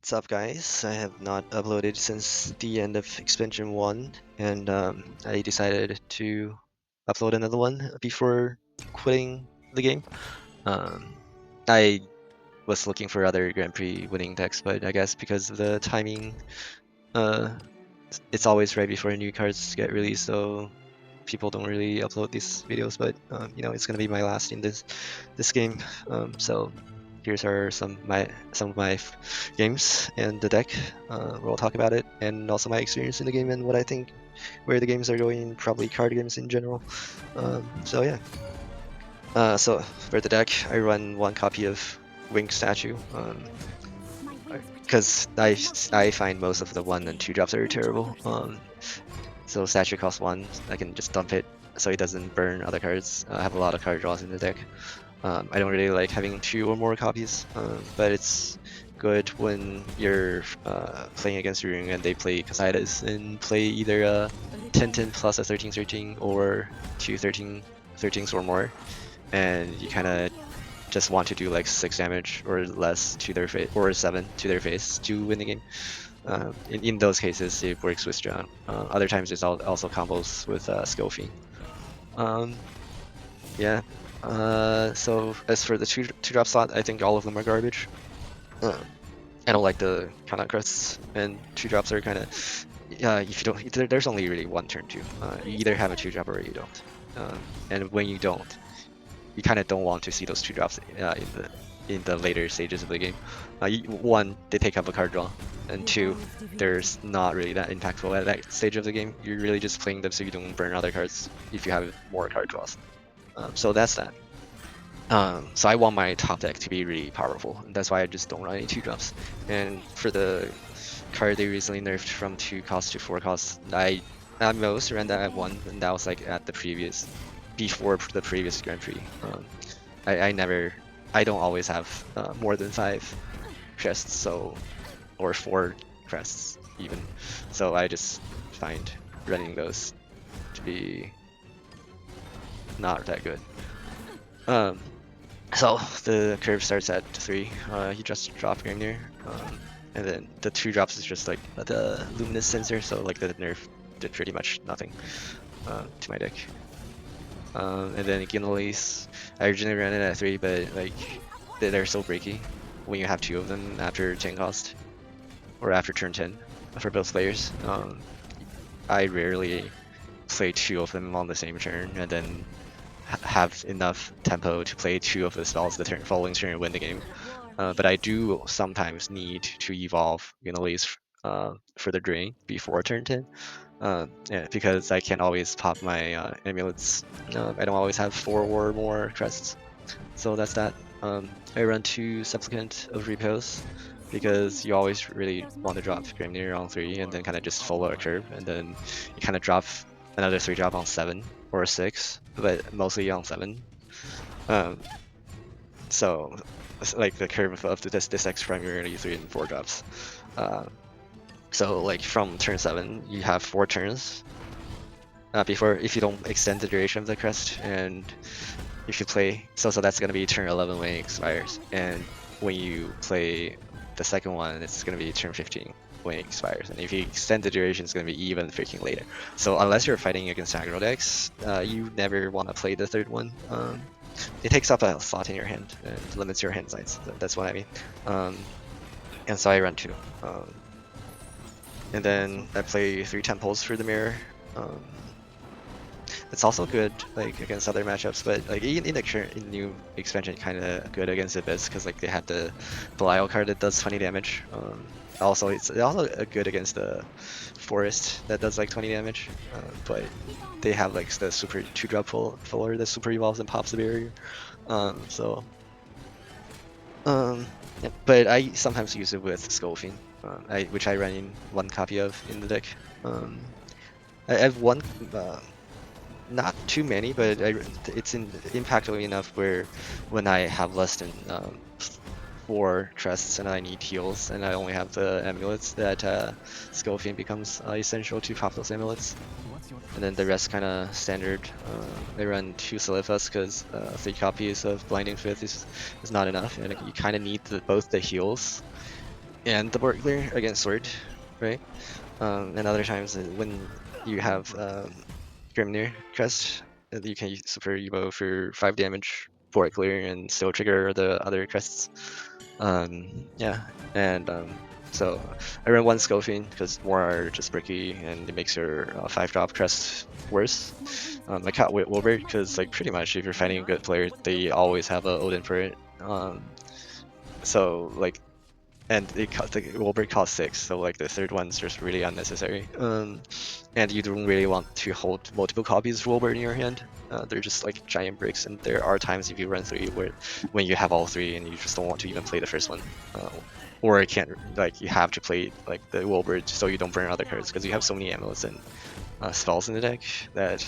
What's up, guys? I have not uploaded since the end of expansion 1, and I decided to upload another one before quitting the game. Um, I was looking for other Grand Prix winning decks, but I guess because of the timing, uh, it's always right before new cards get released, so people don't really upload these videos. But it's gonna be my last in this game. So here's are some of my games and the deck. We'll talk about it, and also my experience in the game and what I think where the games are going, probably card games in general. So yeah. So for the deck, I run one copy of Wing Statue. Because I find most of the 1 and 2 drops are terrible. So statue costs 1, I can just dump it so it doesn't burn other cards. I have a lot of card draws in the deck. I don't really like having 2 or more copies, but it's good when you're playing against Rune and they play Casidas and play either a 10-10 plus a 13-13 or 2 13s or more, and you kind of just want to do like 6 damage or less to their face, or 7 to their face to win the game. In those cases, it works with John. Other times, it's also combos with Skullfane. Um, yeah. So as for the two drop slot, I think all of them are garbage. Uh, I don't like the countdown crests, and 2 drops are kind of if you don't, there's only really one turn two. You either have a 2 drop or you don't. And when you don't, you kind of don't want to see those 2 drops in the later stages of the game. One, they take up a card draw, and 2, there's not really that impactful at that stage of the game. You're really just playing them so you don't burn other cards if you have more card draws. So that's that. So I want my top deck to be really powerful, and that's why I just don't run any 2 drops. And for the card they recently nerfed from 2 cost to 4 cost, I at most ran that at 1, and that was like at the previous, before the previous Grand Prix. I don't always have more than 5 crests, so, or 4 crests even. So I just find running those to be not that good. So the curve starts at 3. You just drop Grimnir, and then the 2 drops is just like the luminous sensor, so like the nerf did pretty much nothing to my deck. And then Gilnelise, I originally ran it at 3, but like they're so breaky when you have 2 of them after 10 cost or after turn 10 for both players. I rarely play 2 of them on the same turn and then have enough tempo to play 2 of the spells the following turn and win the game. But I do sometimes need to evolve Gilnelise for the drain before turn 10. Yeah, because I can't always pop my amulets. I don't always have 4 or more crests. So that's that. I run 2 Supplicant of Repose because you always really want to drop Grimnir on 3 and then kind of just follow a curve, and then you kind of drop another 3 drop on 7 or 6, but mostly on 7. So like the curve of this deck's primarily 3 and 4 drops. So like from turn 7, you have 4 turns before, if you don't extend the duration of the crest, and if you play, so that's gonna be turn 11 when it expires, and when you play the second one, it's gonna be turn 15 when it expires, and if you extend the duration, it's gonna be even freaking later. So unless you're fighting against aggro decks, you never want to play the third one. It takes up a slot in your hand and limits your hand size. That's what I mean. And so I run 2. And then I play 3 temples for the mirror. It's also good like against other matchups, but like in the current new expansion, kind of good against Abyss because like they have the Belial card that does 20 damage. Also, it's also good against the Forest that does like 20 damage, but they have like the super 2-drop fuller that super evolves and pops the barrier. So yeah, but I sometimes use it with Skullfane, which I run in 1 copy of in the deck. I have 1. Not too many, but it's impactful enough where when I have less than 4 crests and I need heals and I only have the amulets, that Skullfane becomes essential to pop those amulets. And then the rest kind of standard. I run 2 Salefas because 3 copies of Blinding Fifth is not enough, and you kind of need both the heals and the board clear against sword, right? And other times when you have Grimnir Crest, you can use Super Evo for 5 damage, board clear, and still trigger the other crests. Yeah, and so I run one Skullfane because more are just bricky and it makes your 5-drop crest worse. I cut Wilbert because like pretty much if you're fighting a good player, they always have a Odin for it. So like, and the Wilbert costs 6, so like the third one's just really unnecessary. And you don't really want to hold multiple copies of Wilbert in your hand. They're just like giant bricks, and there are times if you run 3 where when you have all 3 and you just don't want to even play the first one. Or you can't, like you have to play like the Wilbert so you don't burn other cards because you have so many ammos and spells in the deck that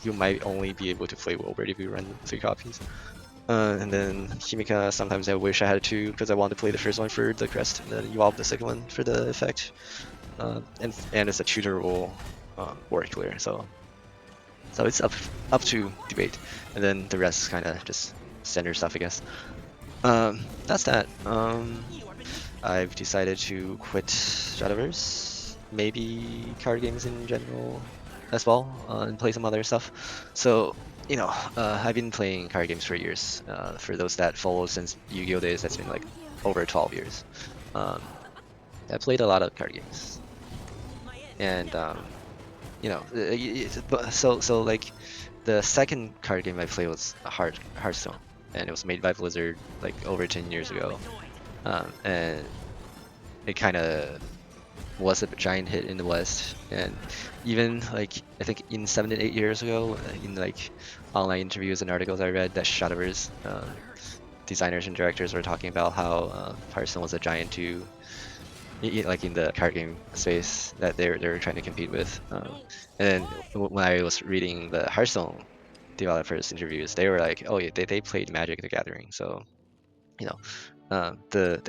you might only be able to play Wilbert if you run 3 copies. And then Himika, sometimes I wish I had 2 because I want to play the first one for the crest and then evolve the second one for the effect. And it's a tutorable board clear, so it's up to debate, and then the rest is kind of just standard stuff, I guess. That's that. I've decided to quit Shadowverse, maybe card games in general as well, and play some other stuff. So, you know, I've been playing card games for years. For those that follow since Yu-Gi-Oh days, that's been like over 12 years. I played a lot of card games, and you know, so like the second card game I played was Hearthstone, and it was made by Blizzard like over 10 years ago, and it kind of was a giant hit in the West, and even like I think in 7 to 8 years ago, in like online interviews and articles I read, that Shadowverse designers and directors were talking about how Hearthstone was a giant too, like in the card game space that they're trying to compete with. And then when I was reading the Hearthstone developers interviews, they were like, oh yeah, they played Magic the Gathering, so you know. The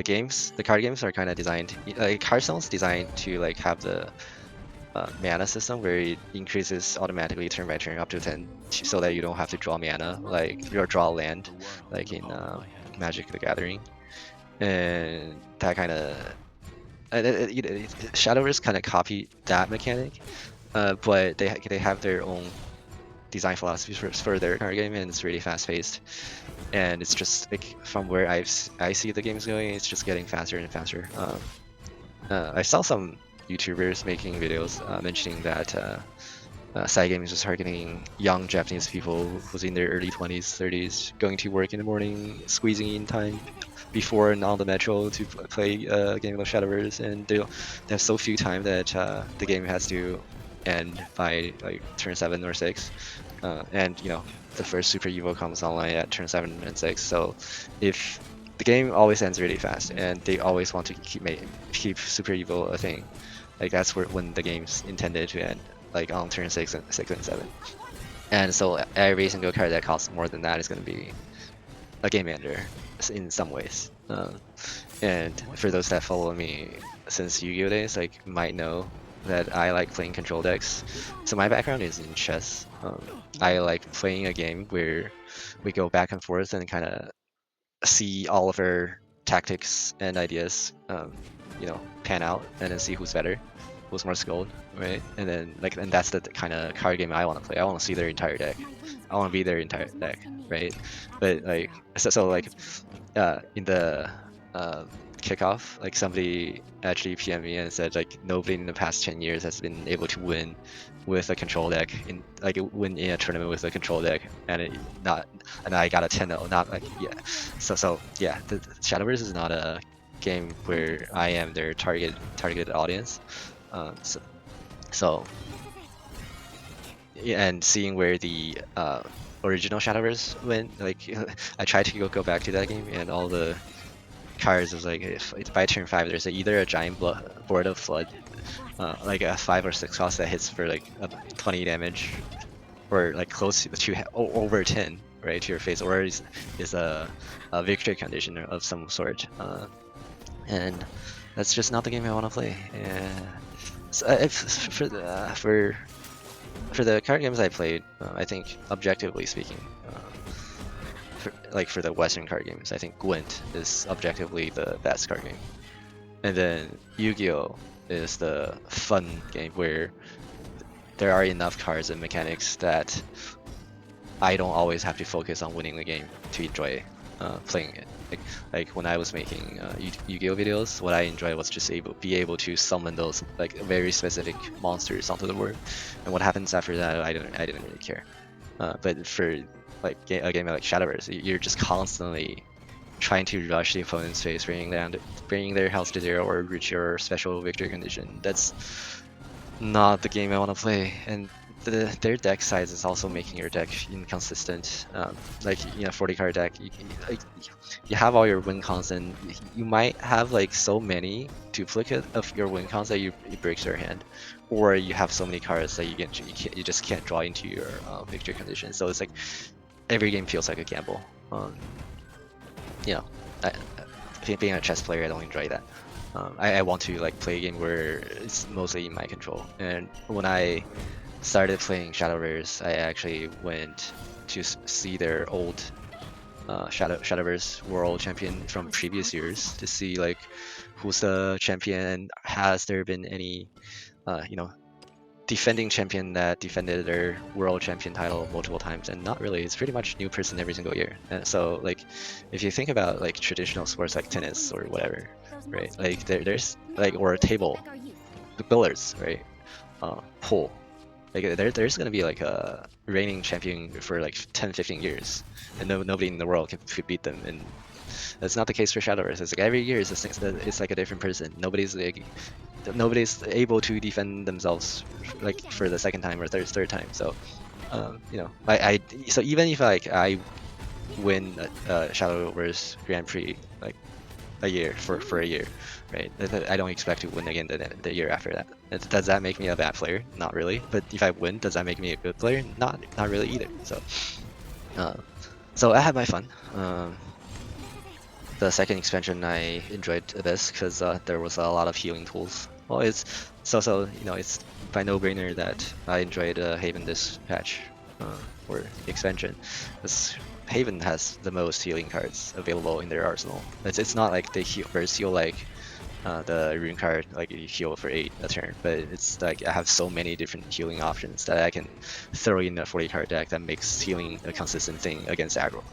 card games are kind of designed, like Hearthstone's designed to like have the mana system where it increases automatically turn by turn up to 10 so that you don't have to draw mana, like or draw land like in Magic the Gathering. And that kind of Shadowverse kind of copied that mechanic, but they have their own design philosophies for their card game, and it's really fast paced. And it's just like from where I see the games going, it's just getting faster and faster. I saw some YouTubers making videos mentioning that side games is targeting young Japanese people who's in their early 20s, 30s, going to work in the morning, squeezing in time before and on the metro to play a game of Shadowverse, and they have so few time that the game has to end by like turn 7 or 6, and you know the first Super Evo comes online at turn 7 and 6. So if the game always ends really fast, and they always want to keep Super Evo a thing, like that's when the game's intended to end, like on turn 6 and 7. And so every single card that costs more than that is going to be a game ender in some ways. And for those that follow me since Yu-Gi-Oh days, like might know that I like playing control decks. So my background is in chess. I like playing a game where we go back and forth and kind of see all of our tactics and ideas, you know, pan out, and then see who's better, who's more skilled, right? And then and that's the kind of card game I want to play. I want to see their entire deck. I want to be their entire deck, right? But like so like in the kickoff, like somebody actually PM'd me and said like nobody in the past 10 years has been able to win with a control deck win in a tournament with a control deck, and I got a 10-0, not like so yeah, the Shadowverse is not a game where I am their targeted audience. So yeah, and seeing where the original Shadowverse went, like I tried to go back to that game, and all the cards was like if by turn 5 there's either a giant board of flood, like a 5 or 6 cost that hits for like 20 damage, or like close to over 10, right, to your face, or is a victory condition of some sort, and that's just not the game I want to play. So for the card games I played, I think objectively speaking, for the Western card games, I think Gwent is objectively the best card game. And then Yu-Gi-Oh is the fun game where there are enough cards and mechanics that I don't always have to focus on winning the game to enjoy playing it. Like when I was making Yu-Gi-Oh videos, what I enjoyed was just be able to summon those like very specific monsters onto the board, and what happens after that, I didn't really care. But for like a game like Shadowverse, you're just constantly trying to rush the opponent's face, bringing their health to 0 or reach your special victory condition. That's not the game I want to play, and their deck size is also making your deck inconsistent. Like 40 card deck, you have all your win cons, and you might have like so many duplicate of your win cons that it breaks your hand, or you have so many cards that you just can't draw into your victory condition. So it's like every game feels like a gamble. You know, being a chess player, I don't enjoy that. I want to like play a game where it's mostly in my control. And when I started playing Shadowverse, I actually went to see their old Shadowverse world champion from previous years to see like who's the champion, and has there been any defending champion that defended their world champion title multiple times. And not really. It's pretty much new person every single year. And so like if you think about like traditional sports like tennis or whatever, right, like there's like, or a table, billiards, right, pool, like there's gonna be like a reigning champion for like 10-15 years, and nobody in the world could beat them. And that's not the case for Shadowverse. It's like every year it's like a different person. Nobody's able to defend themselves like for the second time or third time. So so even if like I win Shadowverse Grand Prix like a year for a year, right, I don't expect to win again the year after that. Does that make me a bad player? Not really. But if I win, does that make me a good player? Not really either. So I had my fun. The second expansion I enjoyed the best because there was a lot of healing tools. Well, it's it's by no brainer that I enjoyed Haven this patch or expansion, because Haven has the most healing cards available in their arsenal. It's not like they burst heal like the rune card, like you heal for 8 a turn, but it's like I have so many different healing options that I can throw in a 40 card deck that makes healing a consistent thing against aggro.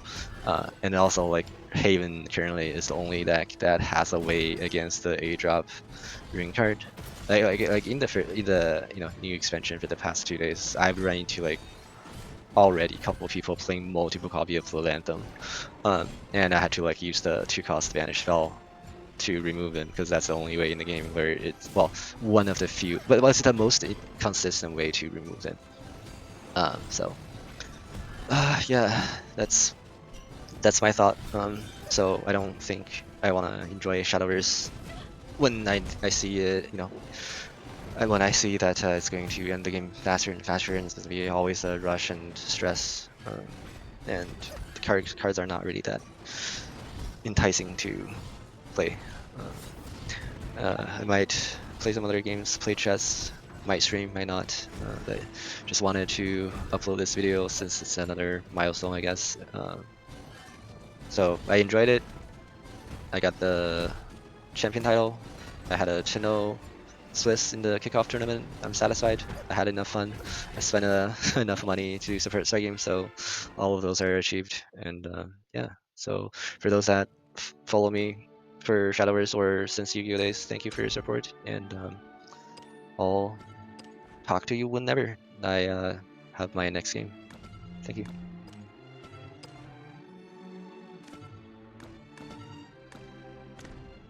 And also like Haven currently is the only deck that has a way against the A drop rune card. Like in the new expansion for the past 2 days, I've run into like already a couple of people playing multiple copy of the Anthem, and I had to like use the 2-cost Vanish Spell to remove them, because that's the only way in the game where it's, well, one of the few, but it's the most consistent way to remove them. Yeah, that's my thought. So I don't think I want to enjoy Shadowverse when I see it, when I see that it's going to end the game faster and faster, and it's going to be always a rush and stress, and the cards are not really that enticing to play. I might play some other games, play chess, might stream, might not. But just wanted to upload this video since it's another milestone, I guess. So I enjoyed it. I got the champion title. I had a 10-0 Swiss in the kickoff tournament. I'm satisfied. I had enough fun. I spent enough money to support Star Games, so all of those are achieved. And yeah, so for those that follow me for Shadowverse or since Yu-Gi-Oh days, thank you for your support, and I'll talk to you whenever I have my next game. Thank you.